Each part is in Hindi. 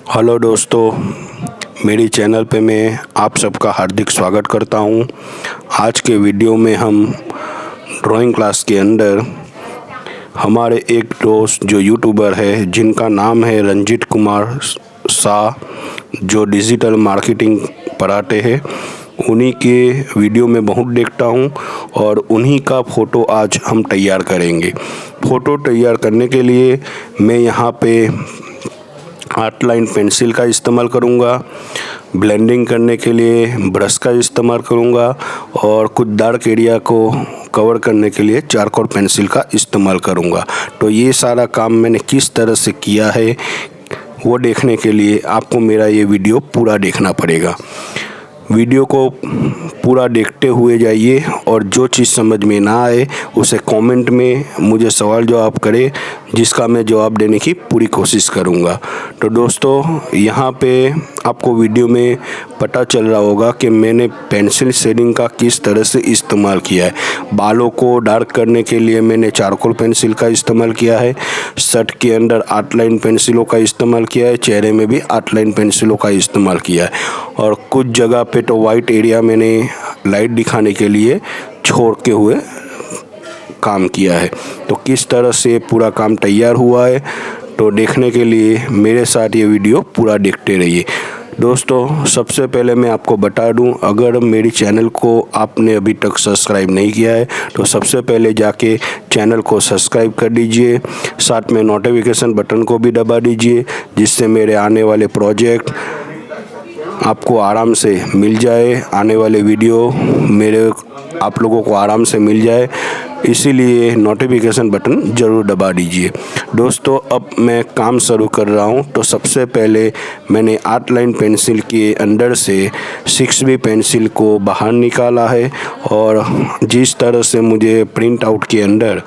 हेलो दोस्तों, मेरी चैनल पे मैं आप सबका हार्दिक स्वागत करता हूँ। आज के वीडियो में हम ड्राइंग क्लास के अंदर हमारे एक दोस्त जो यूट्यूबर है जिनका नाम है रंजीत कुमार शाह, जो डिजिटल मार्केटिंग पढ़ाते हैं, उन्हीं के वीडियो में बहुत देखता हूँ और उन्हीं का फ़ोटो आज हम तैयार करेंगे। फ़ोटो तैयार करने के लिए मैं यहाँ पे आउटलाइन पेंसिल का इस्तेमाल करूँगा, ब्लेंडिंग करने के लिए ब्रश का इस्तेमाल करूँगा और कुछ डार्क एरिया को कवर करने के लिए चारकोल पेंसिल का इस्तेमाल करूँगा। तो ये सारा काम मैंने किस तरह से किया है वो देखने के लिए आपको मेरा ये वीडियो पूरा देखना पड़ेगा। वीडियो को पूरा देखते हुए जाइए और जो चीज़ समझ में ना आए उसे कमेंट में मुझे सवाल जवाब करें, जिसका मैं जवाब देने की पूरी कोशिश करूंगा। तो दोस्तों, यहाँ पे आपको वीडियो में पता चल रहा होगा कि मैंने पेंसिल शेडिंग का किस तरह से इस्तेमाल किया है। बालों को डार्क करने के लिए मैंने चारकोल पेंसिल का इस्तेमाल किया है, शर्ट के अंदर आउटलाइन पेंसिलों का इस्तेमाल किया है, चेहरे में भी आउटलाइन पेंसिलों का इस्तेमाल किया है और कुछ जगह पे तो वाइट एरिया मैंने लाइट दिखाने के लिए छोड़ के हुए काम किया है। तो किस तरह से पूरा काम तैयार हुआ है तो देखने के लिए मेरे साथ ये वीडियो पूरा देखते रहिए। दोस्तों, सबसे पहले मैं आपको बता दूं, अगर मेरी चैनल को आपने अभी तक सब्सक्राइब नहीं किया है तो सबसे पहले जाके चैनल को सब्सक्राइब कर दीजिए, साथ में नोटिफिकेशन बटन को भी दबा दीजिए, जिससे मेरे आने वाले प्रोजेक्ट आपको आराम से मिल जाए, आने वाले वीडियो मेरे आप लोगों को आराम से मिल जाए। इसीलिए नोटिफिकेशन बटन ज़रूर दबा दीजिए। दोस्तों, अब मैं काम शुरू कर रहा हूं। तो सबसे पहले मैंने आउटलाइन पेंसिल के अंदर से 6B पेंसिल को बाहर निकाला है और जिस तरह से मुझे प्रिंट आउट के अंदर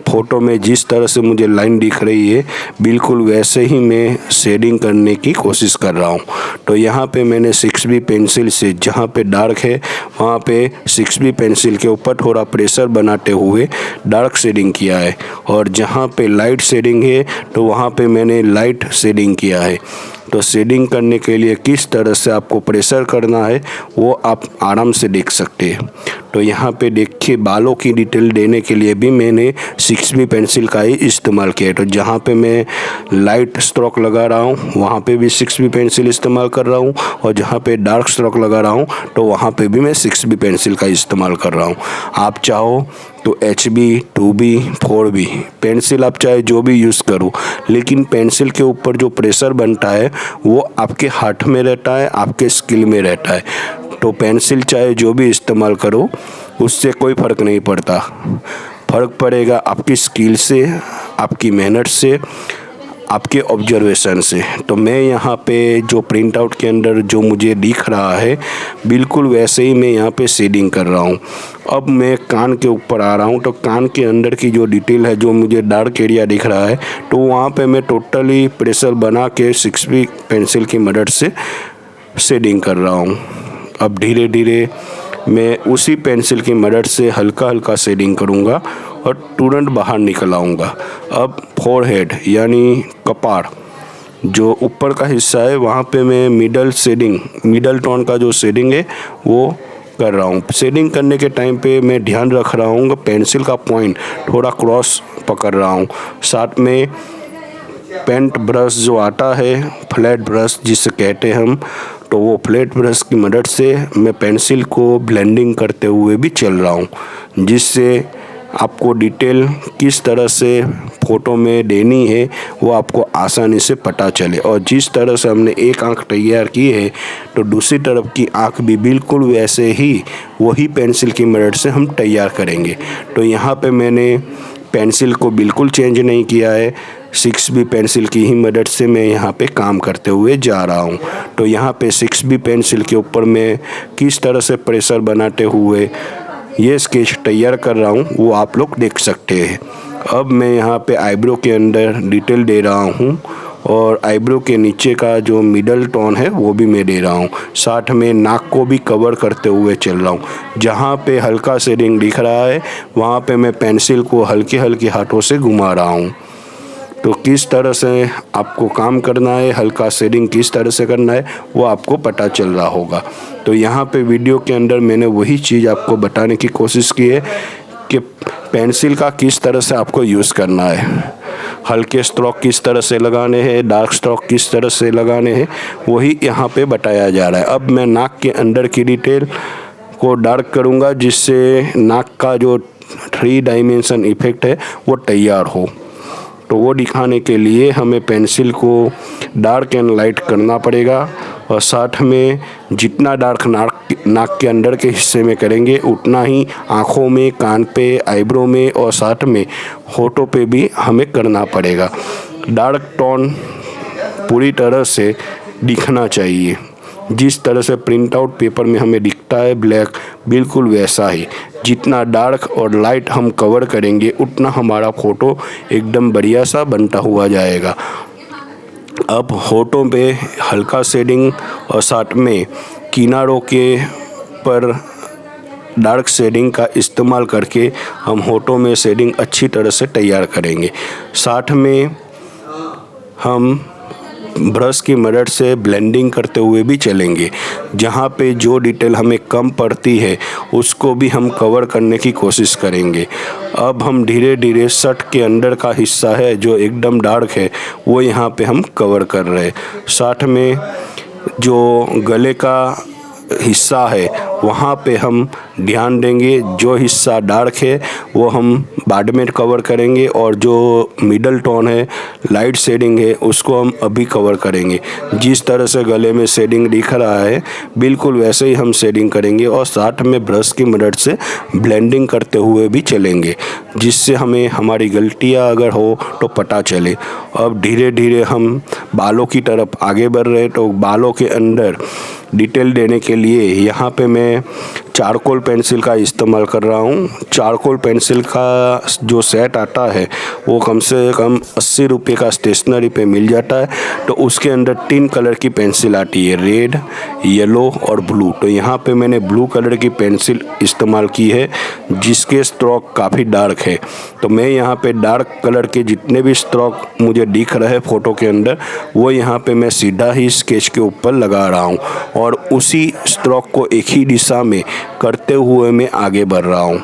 फ़ोटो में जिस तरह से मुझे लाइन दिख रही है, बिल्कुल वैसे ही मैं शेडिंग करने की कोशिश कर रहा हूँ। तो यहाँ पे मैंने 6B पेंसिल से जहाँ पे डार्क है वहाँ पे 6B पेंसिल के ऊपर थोड़ा प्रेशर बनाते हुए डार्क शेडिंग किया है और जहाँ पे लाइट शेडिंग है तो वहाँ पे मैंने लाइट शेडिंग किया है। तो शेडिंग करने के लिए किस तरह से आपको प्रेशर करना है वो आप आराम से देख सकते हैं। तो यहाँ पे देखिए, बालों की डिटेल देने के लिए भी मैंने 6B पेंसिल का ही इस्तेमाल किया है। तो जहाँ पे मैं लाइट स्ट्रोक लगा रहा हूँ वहाँ पे भी 6B पेंसिल इस्तेमाल कर रहा हूँ और जहाँ पे डार्क स्ट्रोक लगा रहा हूँ तो वहाँ पे भी मैं 6B पेंसिल का इस्तेमाल कर रहा हूँ। आप चाहो तो HB, 2B, 4B पेंसिल आप चाहे जो भी यूज़ करो, लेकिन पेंसिल के ऊपर जो प्रेशर बनता है वो आपके हाथ में रहता है, आपके स्किल में रहता है। तो पेंसिल चाहे जो भी इस्तेमाल करो उससे कोई फ़र्क नहीं पड़ता। फ़र्क पड़ेगा आपकी स्किल से, आपकी मेहनत से, आपके ऑब्जर्वेशन से। तो मैं यहाँ पे जो प्रिंट आउट के अंदर जो मुझे दिख रहा है बिल्कुल वैसे ही मैं यहाँ पे शेडिंग कर रहा हूँ। अब मैं कान के ऊपर आ रहा हूँ। तो कान के अंदर की जो डिटेल है, जो मुझे डार्क एरिया दिख रहा है, तो वहाँ पे मैं टोटली प्रेशर बना के 6B पेंसिल की मदद से शेडिंग कर रहा हूँ। अब धीरे धीरे मैं उसी पेंसिल की मदद से हल्का हल्का शेडिंग करूँगा और तुरंत बाहर निकल आऊँगा। अब फोरहेड यानी कपार जो ऊपर का हिस्सा है वहाँ पे मैं मिडल टोन का जो शेडिंग है वो कर रहा हूँ। शेडिंग करने के टाइम पे मैं ध्यान रख रहा हूँ पेंसिल का पॉइंट थोड़ा क्रॉस पकड़ रहा हूँ। साथ में पेंट ब्रश जो आता है, फ्लैट ब्रश जिसे कहते हैं हम, तो वो फ्लैट ब्रश की मदद से मैं पेंसिल को ब्लेंडिंग करते हुए भी चल रहा हूँ, जिससे आपको डिटेल किस तरह से फ़ोटो में देनी है वो आपको आसानी से पता चले। और जिस तरह से हमने एक आँख तैयार की है तो दूसरी तरफ की आँख भी बिल्कुल वैसे ही वही पेंसिल की मदद से हम तैयार करेंगे। तो यहाँ पे मैंने पेंसिल को बिल्कुल चेंज नहीं किया है, 6B पेंसिल की ही मदद से मैं यहाँ पे काम करते हुए जा रहा हूँ। तो यहाँ पे 6B पेंसिल के ऊपर मैं किस तरह से प्रेशर बनाते हुए ये स्केच तैयार कर रहा हूँ वो आप लोग देख सकते हैं। अब मैं यहाँ पे आईब्रो के अंदर डिटेल दे रहा हूँ और आईब्रो के नीचे का जो मिडल टोन है वो भी मैं दे रहा हूँ। साथ में नाक को भी कवर करते हुए चल रहा हूँ। जहाँ पे हल्का शेडिंग दिख रहा है वहाँ पे मैं पेंसिल को हल्के हल्के हाथों से घुमा रहा हूँ। तो किस तरह से आपको काम करना है, हल्का शेडिंग किस तरह से करना है, वो आपको पता चल रहा होगा। तो यहाँ पे वीडियो के अंदर मैंने वही चीज़ आपको बताने की कोशिश की है कि पेंसिल का किस तरह से आपको यूज़ करना है, हल्के स्ट्रोक किस तरह से लगाने हैं, डार्क स्ट्रोक किस तरह से लगाने हैं, वही यहाँ पे बताया जा रहा है। अब मैं नाक के अंदर की डिटेल को डार्क करूँगा, जिससे नाक का जो 3 डायमेंशन इफ़ेक्ट है वो तैयार हो। तो वो दिखाने के लिए हमें पेंसिल को डार्क एंड लाइट करना पड़ेगा, और साथ में जितना डार्क नाक के अंदर के हिस्से में करेंगे उतना ही आँखों में, कान पे, आईब्रो में और साथ में होठों पे भी हमें करना पड़ेगा। डार्क टोन पूरी तरह से दिखना चाहिए, जिस तरह से प्रिंट आउट पेपर में हमें दिखता है ब्लैक, बिल्कुल वैसा ही। जितना डार्क और लाइट हम कवर करेंगे उतना हमारा फ़ोटो एकदम बढ़िया सा बनता हुआ जाएगा। अब होठों पे हल्का शेडिंग और साथ में किनारों के पर डार्क शेडिंग का इस्तेमाल करके हम होठों में शेडिंग अच्छी तरह से तैयार करेंगे। साथ में हम ब्रश की मदद से ब्लेंडिंग करते हुए भी चलेंगे। जहाँ पे जो डिटेल हमें कम पड़ती है उसको भी हम कवर करने की कोशिश करेंगे। अब हम धीरे धीरे शर्ट के अंदर का हिस्सा है जो एकदम डार्क है वो यहाँ पे हम कवर कर रहे हैं। साथ में जो गले का हिस्सा है वहाँ पे हम ध्यान देंगे, जो हिस्सा डार्क है वो हम बाद में कवर करेंगे, और जो मिडल टोन है, लाइट शेडिंग है, उसको हम अभी कवर करेंगे। जिस तरह से गले में शेडिंग दिख रहा है बिल्कुल वैसे ही हम शेडिंग करेंगे, और साथ में ब्रश की मदद से ब्लेंडिंग करते हुए भी चलेंगे, जिससे हमें हमारी गलतियाँ अगर हो तो पता चले। अब धीरे धीरे हम बालों की तरफ आगे बढ़ रहे, तो बालों के अंदर डिटेल देने के लिए यहाँ पे मैं चारकोल पेंसिल का इस्तेमाल कर रहा हूँ। चारकोल पेंसिल का जो सेट आता है वो कम से कम 80 रुपये का स्टेशनरी पे मिल जाता है। तो उसके अंदर 3 कलर की पेंसिल आती है, रेड, येलो और ब्लू। तो यहाँ पे मैंने ब्लू कलर की पेंसिल इस्तेमाल की है, जिसके स्ट्रोक काफ़ी डार्क है। तो मैं यहाँ पे डार्क कलर के जितने भी स्ट्रोक मुझे दिख रहे हैं फ़ोटो के अंदर, वो यहाँ पे मैं सीधा ही स्केच के ऊपर लगा रहा हूँ, और उसी स्ट्रोक को एक ही दिशा में करते हुए मैं आगे बढ़ रहा हूँ।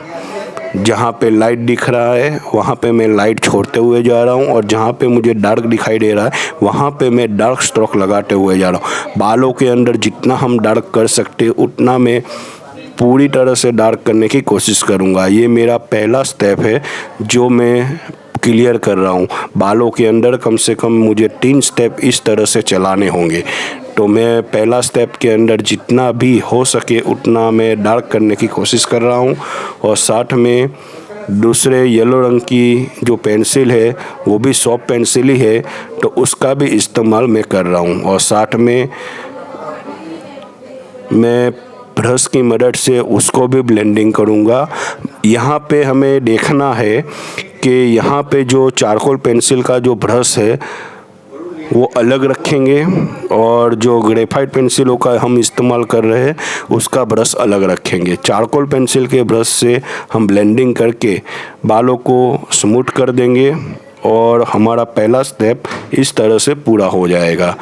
जहाँ पे लाइट दिख रहा है वहाँ पे मैं लाइट छोड़ते हुए जा रहा हूँ, और जहाँ पे मुझे डार्क दिखाई दे रहा है वहाँ पे मैं डार्क स्ट्रोक लगाते हुए जा रहा हूँ। बालों के अंदर जितना हम डार्क कर सकते उतना मैं पूरी तरह से डार्क करने की कोशिश करूँगा। ये मेरा पहला स्टेप है जो मैं क्लियर कर रहा हूँ। बालों के अंदर कम से कम मुझे 3 स्टेप इस तरह से चलाने होंगे। तो मैं पहला स्टेप के अंदर जितना भी हो सके उतना मैं डार्क करने की कोशिश कर रहा हूँ, और साथ में दूसरे येलो रंग की जो पेंसिल है वो भी सॉफ्ट पेंसिल ही है, तो उसका भी इस्तेमाल मैं कर रहा हूँ। और साथ में मैं ब्रश की मदद से उसको भी ब्लेंडिंग करूँगा। यहाँ पे हमें देखना है कि यहाँ पे जो चारकोल पेंसिल का जो ब्रश है वो अलग रखेंगे, और जो ग्रेफाइट पेंसिलों का हम इस्तेमाल कर रहे हैं उसका ब्रश अलग रखेंगे। चारकोल पेंसिल के ब्रश से हम ब्लेंडिंग करके बालों को स्मूथ कर देंगे, और हमारा पहला स्टेप इस तरह से पूरा हो जाएगा।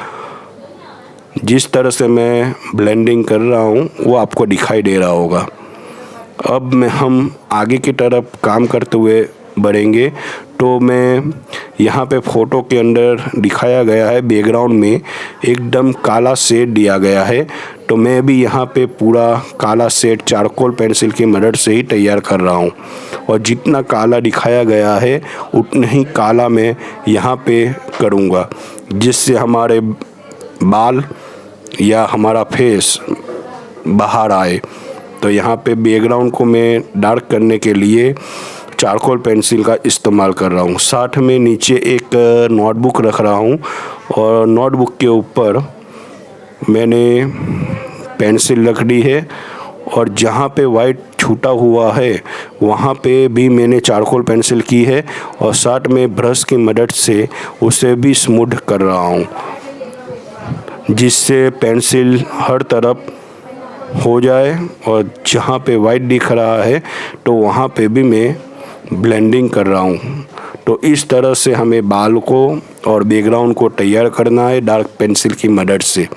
जिस तरह से मैं ब्लेंडिंग कर रहा हूँ वो आपको दिखाई दे रहा होगा। अब हम आगे की तरफ काम करते हुए बढ़ेंगे। तो मैं यहाँ पे फ़ोटो के अंदर दिखाया गया है बैकग्राउंड में एकदम काला शेड दिया गया है, तो मैं भी यहाँ पे पूरा काला शेड चारकोल पेंसिल की मदद से ही तैयार कर रहा हूँ। और जितना काला दिखाया गया है उतना ही काला मैं यहाँ पे करूँगा, जिससे हमारे बाल या हमारा फेस बाहर आए। तो यहाँ पे बैकग्राउंड को मैं डार्क करने के लिए चारकोल पेंसिल का इस्तेमाल कर रहा हूँ। साथ में नीचे एक नोटबुक रख रहा हूँ, और नोटबुक के ऊपर मैंने पेंसिल रख दी है, और जहाँ पे वाइट छूटा हुआ है वहाँ पे भी मैंने चारकोल पेंसिल की है, और साथ में ब्रश की मदद से उसे भी स्मूथ कर रहा हूँ, जिससे पेंसिल हर तरफ हो जाए। और जहाँ पे वाइट दिख रहा है तो वहाँ पे भी मैं ब्लेंडिंग कर रहा हूँ। तो इस तरह से हमें बाल को और बैकग्राउंड को तैयार करना है डार्क पेंसिल की मदद से।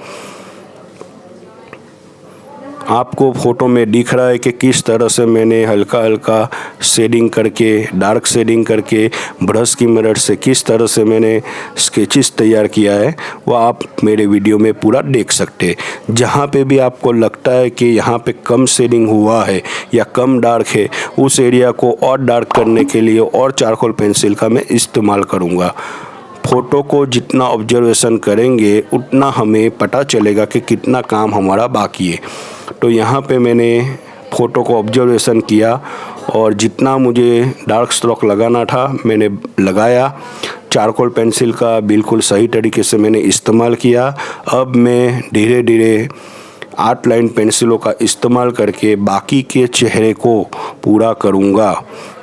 आपको फ़ोटो में दिख रहा है कि किस तरह से मैंने हल्का हल्का शेडिंग करके, डार्क शेडिंग करके ब्रश की मदद से किस तरह से मैंने स्केचेस तैयार किया है, वो आप मेरे वीडियो में पूरा देख सकते हैं। जहाँ पे भी आपको लगता है कि यहाँ पे कम शेडिंग हुआ है या कम डार्क है, उस एरिया को और डार्क करने के लिए और चारकोल पेंसिल का मैं इस्तेमाल करूँगा। फ़ोटो को जितना ऑब्जर्वेशन करेंगे उतना हमें पता चलेगा कि कितना काम हमारा बाकी है। तो यहाँ पे मैंने फ़ोटो को ऑब्जर्वेशन किया और जितना मुझे डार्क स्ट्रोक लगाना था मैंने लगाया। चारकोल पेंसिल का बिल्कुल सही तरीके से मैंने इस्तेमाल किया। अब मैं धीरे धीरे 8 लाइन पेंसिलों का इस्तेमाल करके बाकी के चेहरे को पूरा करूँगा।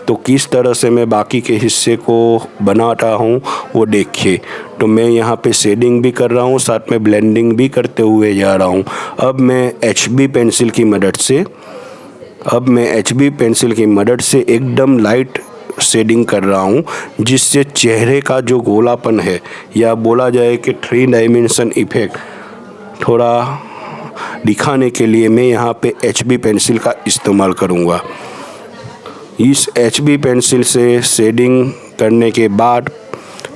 तो किस तरह से मैं बाकी के हिस्से को बनाता हूँ वो देखिए। तो मैं यहाँ पे शेडिंग भी कर रहा हूँ, साथ में ब्लेंडिंग भी करते हुए जा रहा हूँ। अब मैं HB पेंसिल की मदद से एकदम लाइट शेडिंग कर रहा हूँ, जिससे चेहरे का जो गोलापन है या बोला जाए कि 3 डायमेंशन इफ़ेक्ट थोड़ा दिखाने के लिए मैं यहाँ पे HB पेंसिल का इस्तेमाल करूँगा। इस HB पेंसिल से शेडिंग करने के बाद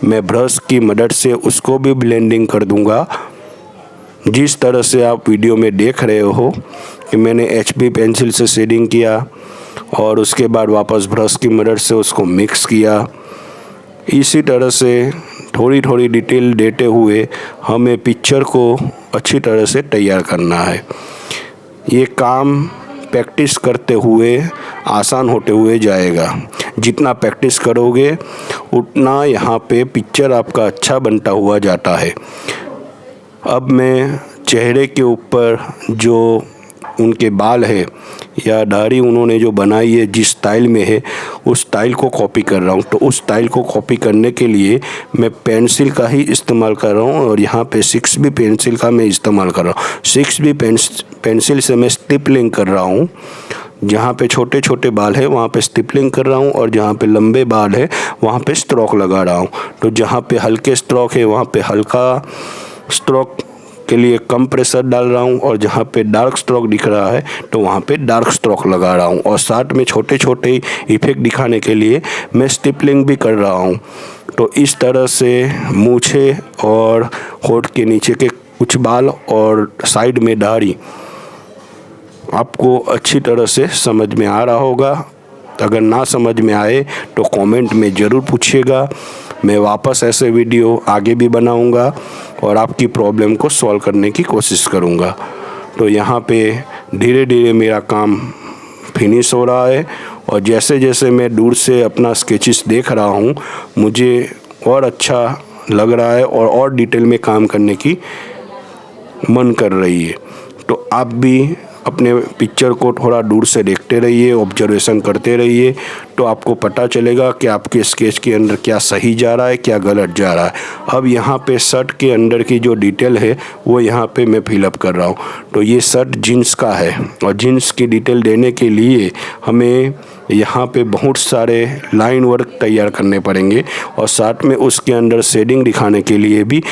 मैं ब्रश की मदद से उसको भी ब्लेंडिंग कर दूंगा। जिस तरह से आप वीडियो में देख रहे हो कि मैंने HB पेंसिल से शेडिंग किया और उसके बाद वापस ब्रश की मदद से उसको मिक्स किया। इसी तरह से थोड़ी थोड़ी डिटेल देते हुए हमें पिक्चर को अच्छी तरह से तैयार करना है। ये काम प्रैक्टिस करते हुए आसान होते हुए जाएगा। जितना प्रैक्टिस करोगे उतना यहाँ पे पिक्चर आपका अच्छा बनता हुआ जाता है। अब मैं चेहरे के ऊपर जो उनके बाल है या दाढ़ी उन्होंने जो बनाई है, जिस स्टाइल में है उस स्टाइल को कॉपी कर रहा हूँ। तो उस स्टाइल को कॉपी करने के लिए मैं पेंसिल का ही इस्तेमाल कर रहा हूँ और यहाँ पे 6B पेंसिल का मैं इस्तेमाल कर रहा हूँ। 6B पेंसिल से मैं स्टिपलिंग कर रहा हूँ। जहाँ पे छोटे छोटे बाल है वहाँ पे स्टिपलिंग कर रहा हूँ और जहाँ पे लंबे बाल है वहाँ पे स्ट्रोक लगा रहा हूँ। तो जहाँ पे हल्के स्ट्रोक है वहाँ पे हल्का स्ट्रोक के लिए कम प्रेशर डाल रहा हूँ और जहाँ पे डार्क स्ट्रोक दिख रहा है तो वहाँ पे डार्क स्ट्रोक लगा रहा हूँ और साथ में छोटे छोटे इफ़ेक्ट दिखाने के लिए मैं स्टिपलिंग भी कर रहा हूँ। तो इस तरह से मूछें और होठ के नीचे के कुछ बाल और साइड में दाढ़ी आपको अच्छी तरह से समझ में आ रहा होगा। अगर ना समझ में आए तो कमेंट में ज़रूर पूछिएगा। मैं वापस ऐसे वीडियो आगे भी बनाऊंगा और आपकी प्रॉब्लम को सॉल्व करने की कोशिश करूंगा। तो यहाँ पे धीरे धीरे मेरा काम फिनिश हो रहा है और जैसे जैसे मैं दूर से अपना स्केचेस देख रहा हूँ मुझे और अच्छा लग रहा है और डिटेल में काम करने की मन कर रही है। तो आप भी अपने पिक्चर को थोड़ा दूर से देखते रहिए, ऑब्जर्वेशन करते रहिए, तो आपको पता चलेगा कि आपके स्केच के अंदर क्या सही जा रहा है, क्या गलत जा रहा है। अब यहाँ पे शर्ट के अंदर की जो डिटेल है वो यहाँ पे मैं फिलअप कर रहा हूँ। तो ये शर्ट जीन्स का है और जीन्स की डिटेल देने के लिए हमें यहाँ पे बहुत सारे लाइन वर्क तैयार करने पड़ेंगे और साथ में उसके अंदर शेडिंग दिखाने के लिए भी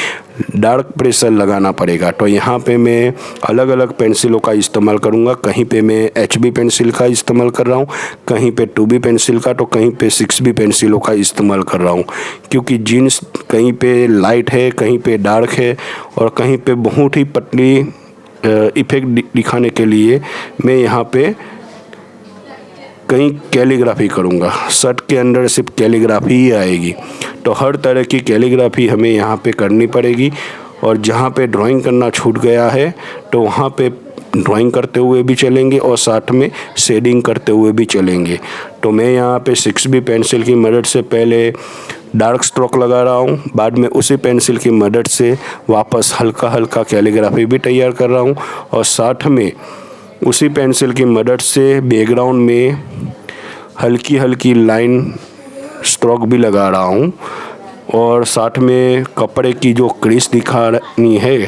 डार्क प्रेशर लगाना पड़ेगा। तो यहाँ पे मैं अलग अलग पेंसिलों का इस्तेमाल करूँगा। कहीं पे मैं HB पेंसिल का इस्तेमाल कर रहा हूँ, कहीं पे 2B पेंसिल का, तो कहीं पे 6B पेंसिलों का इस्तेमाल कर रहा हूँ। क्योंकि जीन्स कहीं पे लाइट है, कहीं पे डार्क है और कहीं पे बहुत ही पतली इफ़ेक्ट दिखाने के लिए मैं यहाँ पे कहीं कैलीग्राफी करूँगा। शर्ट के अंदर सिर्फ कैलीग्राफी ही आएगी। तो हर तरह की कैलीग्राफी हमें यहाँ पे करनी पड़ेगी और जहाँ पे ड्राइंग करना छूट गया है तो वहाँ पे ड्राइंग करते हुए भी चलेंगे और साथ में शेडिंग करते हुए भी चलेंगे। तो मैं यहाँ पे 6B पेंसिल की मदद से पहले डार्क स्ट्रोक लगा रहा हूँ, बाद में उसी पेंसिल की मदद से वापस हल्का हल्का कैलीग्राफी भी तैयार कर रहा हूँ और साथ में उसी पेंसिल की मदद से बैकग्राउंड में हल्की हल्की लाइन स्ट्रोक भी लगा रहा हूँ और साथ में कपड़े की जो क्रीज दिखानी है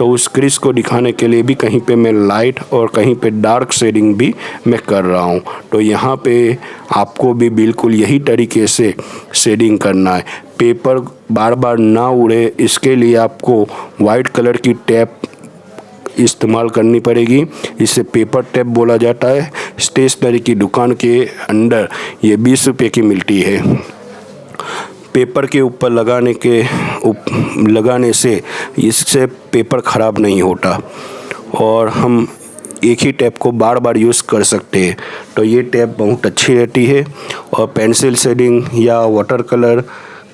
तो उस क्रिस को दिखाने के लिए भी कहीं पे मैं लाइट और कहीं पे डार्क शेडिंग भी मैं कर रहा हूँ। तो यहाँ पे आपको भी बिल्कुल यही तरीके से शेडिंग करना है। पेपर बार बार ना उड़े, इसके लिए आपको वाइट कलर की टेप इस्तेमाल करनी पड़ेगी। इसे पेपर टेप बोला जाता है। स्टेशनरी की दुकान के अंदर ये 20 रुपये की मिलती है। पेपर के ऊपर लगाने से इससे पेपर ख़राब नहीं होता और हम एक ही टैप को बार बार यूज़ कर सकते हैं। तो ये टैप बहुत अच्छी रहती है और पेंसिल शेडिंग या वाटर कलर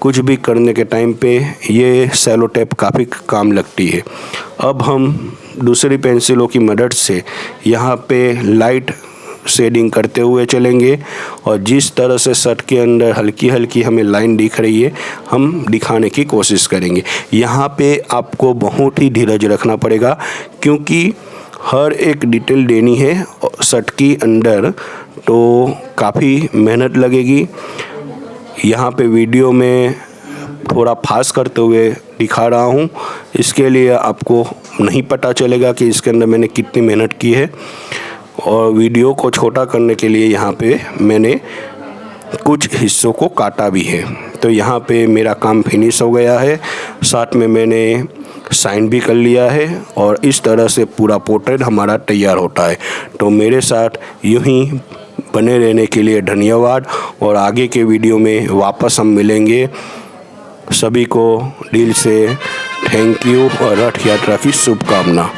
कुछ भी करने के टाइम पे ये सेलो टैप काफ़ी काम लगती है। अब हम दूसरी पेंसिलों की मदद से यहाँ पे लाइट शेडिंग करते हुए चलेंगे और जिस तरह से शर्ट के अंदर हल्की हल्की हमें लाइन दिख रही है, हम दिखाने की कोशिश करेंगे। यहाँ पे आपको बहुत ही धीरज रखना पड़ेगा क्योंकि हर एक डिटेल देनी है शर्ट की अंदर, तो काफ़ी मेहनत लगेगी। यहाँ पे वीडियो में थोड़ा फास्ट करते हुए दिखा रहा हूँ, इसके लिए आपको नहीं पता चलेगा कि इसके अंदर मैंने कितनी मेहनत की है। और वीडियो को छोटा करने के लिए यहाँ पे मैंने कुछ हिस्सों को काटा भी है। तो यहाँ पे मेरा काम फिनिश हो गया है, साथ में मैंने साइन भी कर लिया है और इस तरह से पूरा पोर्ट्रेट हमारा तैयार होता है। तो मेरे साथ यूं ही बने रहने के लिए धन्यवाद और आगे के वीडियो में वापस हम मिलेंगे। सभी को दिल से थैंक यू और रथ यात्रा की शुभकामना।